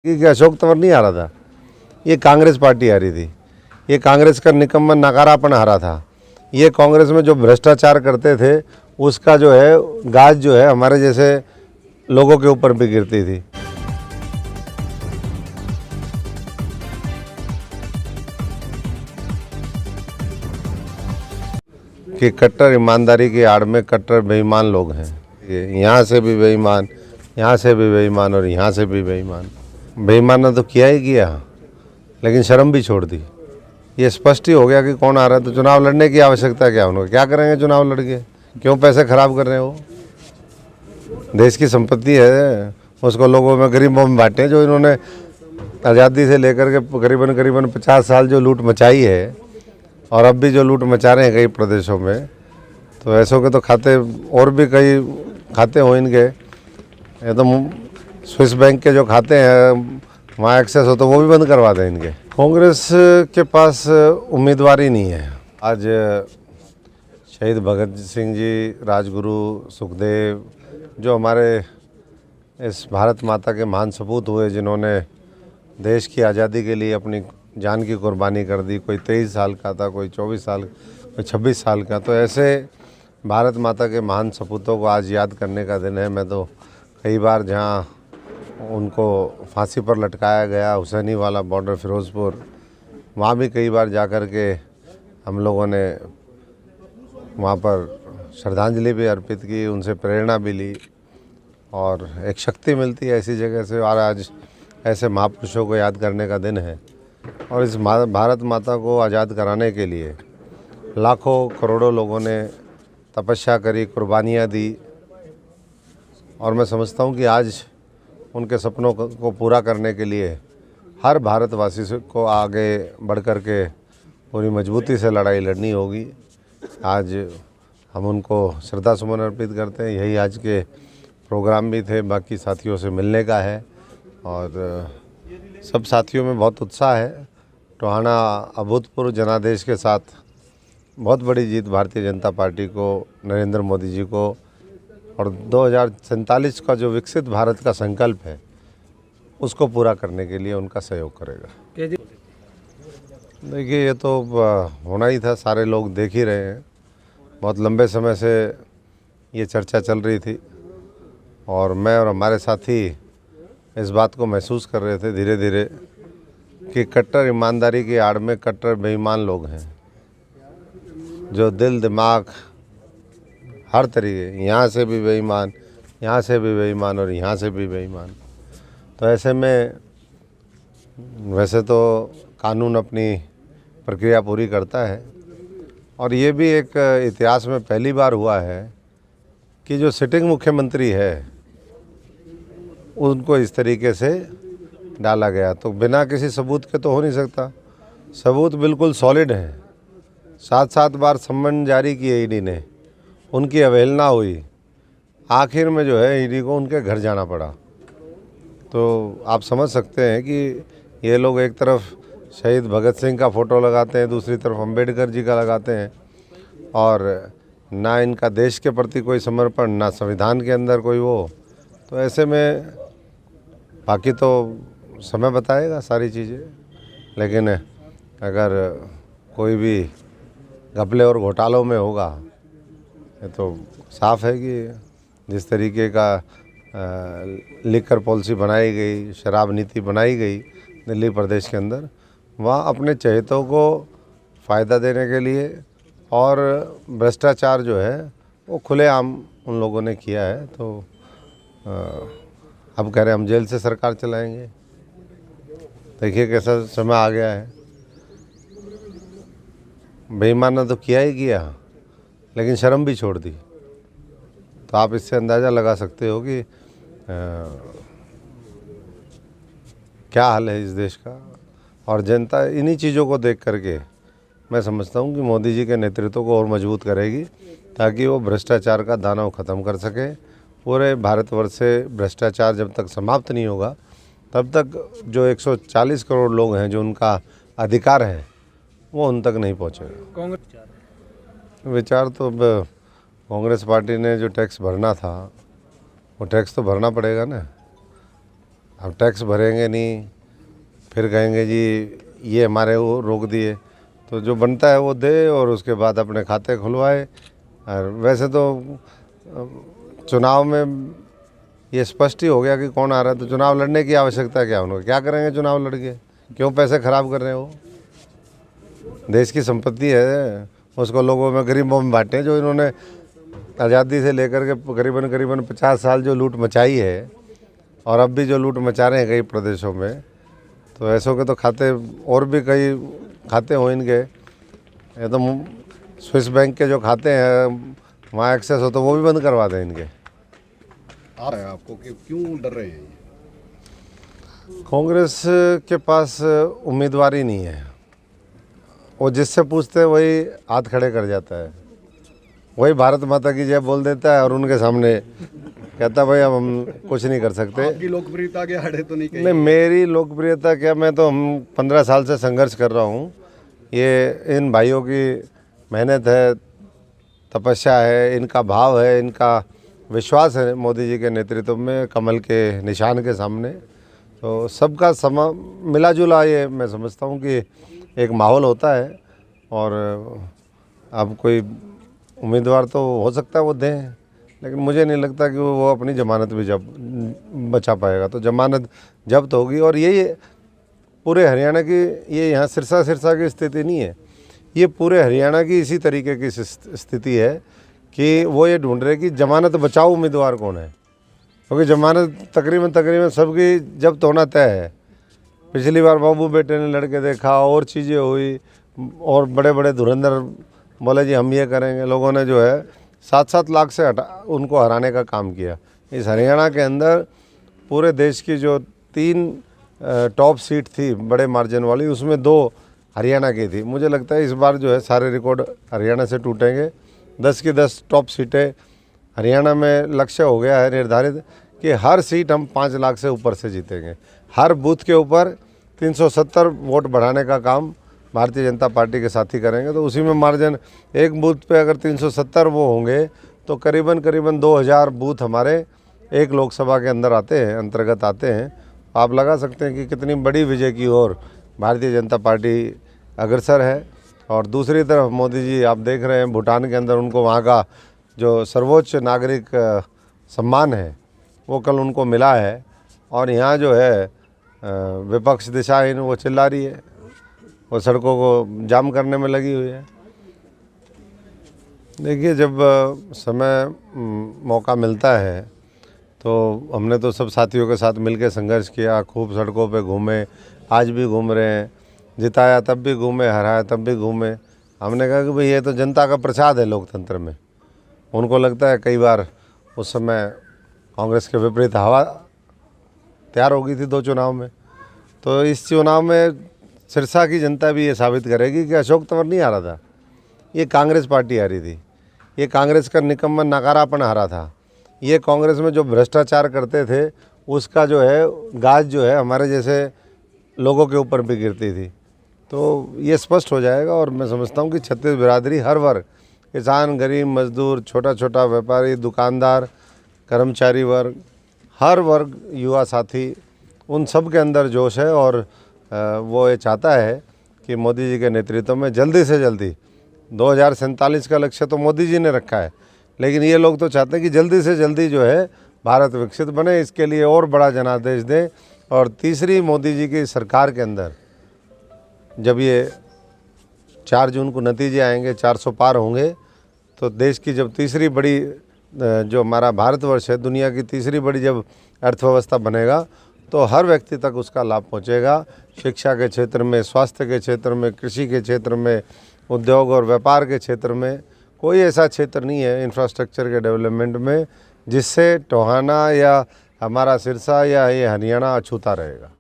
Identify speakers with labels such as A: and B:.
A: कि अशोक तंवर नहीं आ रहा था, ये कांग्रेस पार्टी आ रही थी। ये कांग्रेस का निकम्मा नकारापन आ रहा था। ये कांग्रेस में जो भ्रष्टाचार करते थे उसका जो है गाज जो है हमारे जैसे लोगों के ऊपर भी गिरती थी। कि कट्टर ईमानदारी की आड़ में कट्टर बेईमान लोग हैं। यहाँ से भी बेईमान, यहाँ से भी बेईमान और यहाँ से भी बेईमान। बेईमान ने तो किया ही किया, लेकिन शर्म भी छोड़ दी। ये स्पष्ट ही हो गया कि कौन आ रहा है, तो चुनाव लड़ने की आवश्यकता क्या उनको? क्या करेंगे चुनाव लड़के? क्यों पैसे खराब कर रहे हो? देश की संपत्ति है, उसको लोगों में गरीबों में बांटे। जो इन्होंने आज़ादी से लेकर के करीबन 50 साल जो लूट मचाई है और अब भी जो लूट मचा रहे हैं कई प्रदेशों में, तो ऐसों के तो खाते और भी कई खाते हो इनके। ये तो स्विस बैंक के जो खाते हैं वहाँ एक्सेस हो तो वो भी बंद करवा दें इनके। कांग्रेस के पास उम्मीदवार ही नहीं है। आज शहीद भगत सिंह जी, राजगुरु, सुखदेव, जो हमारे इस भारत माता के महान सपूत हुए, जिन्होंने देश की आज़ादी के लिए अपनी जान की कुर्बानी कर दी। कोई 23 साल का था, कोई 24 साल, कोई 26 साल का। तो ऐसे भारत माता के महान सपूतों को आज याद करने का दिन है। मैं तो कई बार जहाँ उनको फांसी पर लटकाया गया, हुसैनी वाला बॉर्डर फिरोज़पुर, वहाँ भी कई बार जा कर के हम लोगों ने वहाँ पर श्रद्धांजलि भी अर्पित की, उनसे प्रेरणा भी ली और एक शक्ति मिलती है ऐसी जगह से। और आज ऐसे महापुरुषों को याद करने का दिन है और इस भारत माता को आज़ाद कराने के लिए लाखों करोड़ों लोगों ने तपस्या करी, कुर्बानियाँ दी। और मैं समझता हूँ कि आज उनके सपनों को पूरा करने के लिए हर भारतवासी को आगे बढ़ कर के पूरी मजबूती से लड़ाई लड़नी होगी। आज हम उनको श्रद्धा सुमन अर्पित करते हैं। यही आज के प्रोग्राम भी थे, बाकी साथियों से मिलने का है और सब साथियों में बहुत उत्साह है। टोहाना अभूतपूर्व जनादेश के साथ बहुत बड़ी जीत भारतीय जनता पार्टी को, नरेंद्र मोदी जी को, और 2047 का जो विकसित भारत का संकल्प है उसको पूरा करने के लिए उनका सहयोग करेगा। देखिए, ये तो होना ही था, सारे लोग देख ही रहे हैं। बहुत लंबे समय से ये चर्चा चल रही थी और मैं और हमारे साथी इस बात को महसूस कर रहे थे धीरे धीरे कि कट्टर ईमानदारी की आड़ में कट्टर बेईमान लोग हैं, जो दिल दिमाग हर तरीके, यहाँ से भी बेईमान, यहाँ से भी बेईमान और यहाँ से भी बेईमान। तो ऐसे में वैसे तो कानून अपनी प्रक्रिया पूरी करता है और ये भी एक इतिहास में पहली बार हुआ है कि जो सिटिंग मुख्यमंत्री है उनको इस तरीके से डाला गया। तो बिना किसी सबूत के तो हो नहीं सकता। सबूत बिल्कुल सॉलिड हैं। 7 बार सम्मन जारी किए ईडी ने, उनकी अवहेलना हुई, आखिर में जो है ईडी को उनके घर जाना पड़ा। तो आप समझ सकते हैं कि ये लोग एक तरफ शहीद भगत सिंह का फ़ोटो लगाते हैं, दूसरी तरफ अंबेडकर जी का लगाते हैं और ना इनका देश के प्रति कोई समर्पण, ना संविधान के अंदर कोई वो। तो ऐसे में बाकी तो समय बताएगा सारी चीज़ें, लेकिन अगर कोई भी घपले और घोटालों में होगा, ये तो साफ है कि जिस तरीके का लिकर पॉलिसी बनाई गई, शराब नीति बनाई गई दिल्ली प्रदेश के अंदर, वहाँ अपने चहेतों को फ़ायदा देने के लिए और भ्रष्टाचार जो है वो खुलेआम उन लोगों ने किया है। तो अब कह रहे हम जेल से सरकार चलाएंगे। देखिए कैसा समय आ गया है। बेईमान ने तो किया ही किया, लेकिन शर्म भी छोड़ दी। तो आप इससे अंदाज़ा लगा सकते हो कि क्या हाल है इस देश का। और जनता इन्हीं चीज़ों को देख करके मैं समझता हूँ कि मोदी जी के नेतृत्व को और मजबूत करेगी, ताकि वो भ्रष्टाचार का दानव ख़त्म कर सके। पूरे भारतवर्ष से भ्रष्टाचार जब तक समाप्त नहीं होगा तब तक जो 140 करोड़ लोग हैं जो उनका अधिकार है वो उन तक नहीं पहुँचेगा। कांग्रेस विचार तो अब कांग्रेस पार्टी ने जो टैक्स भरना था वो टैक्स तो भरना पड़ेगा ना। अब टैक्स भरेंगे नहीं, फिर कहेंगे जी ये हमारे वो रोक दिए। तो जो बनता है वो दे और उसके बाद अपने खाते खुलवाए। और वैसे तो चुनाव में ये स्पष्ट ही हो गया कि कौन आ रहा है, तो चुनाव लड़ने की आवश्यकता क्या उनको, क्या करेंगे चुनाव लड़ के, क्यों पैसे खराब कर रहे हैं वो। देश की संपत्ति है, उसको लोगों में, गरीबों में बांटें। जो इन्होंने आज़ादी से लेकर के करीबन करीबन 50 साल जो लूट मचाई है और अब भी जो लूट मचा रहे हैं कई प्रदेशों में, तो ऐसों के तो खाते और भी कई खाते हो इनके। ये तो स्विस बैंक के जो खाते हैं वहाँ एक्सेस हो तो वो भी बंद करवा दें इनके।
B: आ रहा है आपको कि क्यों डर रहे हैं ये?
A: कांग्रेस के पास उम्मीदवार ही नहीं है। वो जिससे पूछते हैं वही हाथ खड़े कर जाता है, वही भारत माता की जय बोल देता है और उनके सामने कहता है भाई अब हम कुछ नहीं कर सकते।
B: आपकी लोकप्रियता के आड़े तो नहीं कहीं?
A: नहीं, मेरी लोकप्रियता क्या, मैं तो 15 साल से संघर्ष कर रहा हूँ। ये इन भाइयों की मेहनत है, तपस्या है, इनका भाव है, इनका विश्वास है मोदी जी के नेतृत्व में, कमल के निशान के सामने। तो सबका मिला जुला ये मैं समझता हूँ कि एक माहौल होता है। और अब कोई उम्मीदवार तो हो सकता है वो दें, लेकिन मुझे नहीं लगता कि वो अपनी ज़मानत भी जब बचा पाएगा। तो ज़मानत जब्त होगी। और ये पूरे हरियाणा की, ये यहाँ सिरसा की स्थिति नहीं है, ये पूरे हरियाणा की इसी तरीके की स्थिति है कि वो ये ढूंढ रहे कि ज़मानत बचाओ उम्मीदवार कौन है, क्योंकि ज़मानत तकरीबन सबकी जब्त होना तय है। पिछली बार बाबू बेटे ने लड़के देखा और चीज़ें हुई और बड़े बड़े धुरंधर बोले जी हम ये करेंगे। लोगों ने जो है 7-7 लाख से उनको हराने का काम किया। इस हरियाणा के अंदर पूरे देश की जो 3 टॉप सीट थी बड़े मार्जिन वाली, उसमें 2 हरियाणा की थी। मुझे लगता है इस बार जो है सारे रिकॉर्ड हरियाणा से टूटेंगे। 10 की 10 टॉप सीटें हरियाणा में लक्ष्य हो गया है निर्धारित कि हर सीट हम 5 लाख से ऊपर से जीतेंगे। हर बूथ के ऊपर 370 वोट बढ़ाने का काम भारतीय जनता पार्टी के साथी करेंगे। तो उसी में मार्जिन, एक बूथ पे अगर 370 वो होंगे तो करीबन 2000 बूथ हमारे एक लोकसभा के अंदर अंतर्गत आते हैं। आप लगा सकते हैं कि कितनी बड़ी विजय की ओर भारतीय जनता पार्टी अग्रसर है। और दूसरी तरफ मोदी जी आप देख रहे हैं भूटान के अंदर उनको वहाँ का जो सर्वोच्च नागरिक सम्मान है वो कल उनको मिला है। और यहाँ जो है विपक्ष दिशाहीन वो चिल्ला रही है, वो सड़कों को जाम करने में लगी हुई है। देखिए, जब समय मौका मिलता है तो हमने तो सब साथियों के साथ मिलकर संघर्ष किया, खूब सड़कों पे घूमे, आज भी घूम रहे हैं, जिताया तब भी घूमे, हराया तब भी घूमे। हमने कहा कि भाई ये तो जनता का प्रसाद है लोकतंत्र में। उनको लगता है कई बार उस समय कांग्रेस के विपरीत हवा तैयार हो गई थी 2 चुनाव में। तो इस चुनाव में सिरसा की जनता भी ये साबित करेगी कि अशोक तंवर नहीं हारा था, ये कांग्रेस पार्टी हारी थी। ये कांग्रेस का निकम्मा नकारापन हारा था। ये कांग्रेस में जो भ्रष्टाचार करते थे उसका जो है गाज जो है हमारे जैसे लोगों के ऊपर भी गिरती थी। तो ये स्पष्ट हो जाएगा। और मैं समझता हूँ कि छत्तीस बिरादरी हर वर्ग, किसान, गरीब, मजदूर, छोटा व्यापारी, दुकानदार, कर्मचारी वर्ग, हर वर्ग, युवा साथी, उन सब के अंदर जोश है। और वो ये चाहता है कि मोदी जी के नेतृत्व में जल्दी से जल्दी 2047 का लक्ष्य तो मोदी जी ने रखा है, लेकिन ये लोग तो चाहते हैं कि जल्दी से जल्दी जो है भारत विकसित बने। इसके लिए और बड़ा जनादेश दें। और तीसरी मोदी जी की सरकार के अंदर जब ये 4 जून को नतीजे आएंगे, 400 पार होंगे, तो देश की जब तीसरी बड़ी जो हमारा भारतवर्ष है, दुनिया की तीसरी बड़ी जब अर्थव्यवस्था बनेगा तो हर व्यक्ति तक उसका लाभ पहुंचेगा। शिक्षा के क्षेत्र में, स्वास्थ्य के क्षेत्र में, कृषि के क्षेत्र में, उद्योग और व्यापार के क्षेत्र में कोई ऐसा क्षेत्र नहीं है इंफ्रास्ट्रक्चर के डेवलपमेंट में जिससे टोहाना या हमारा सिरसा या ये हरियाणा अछूता रहेगा।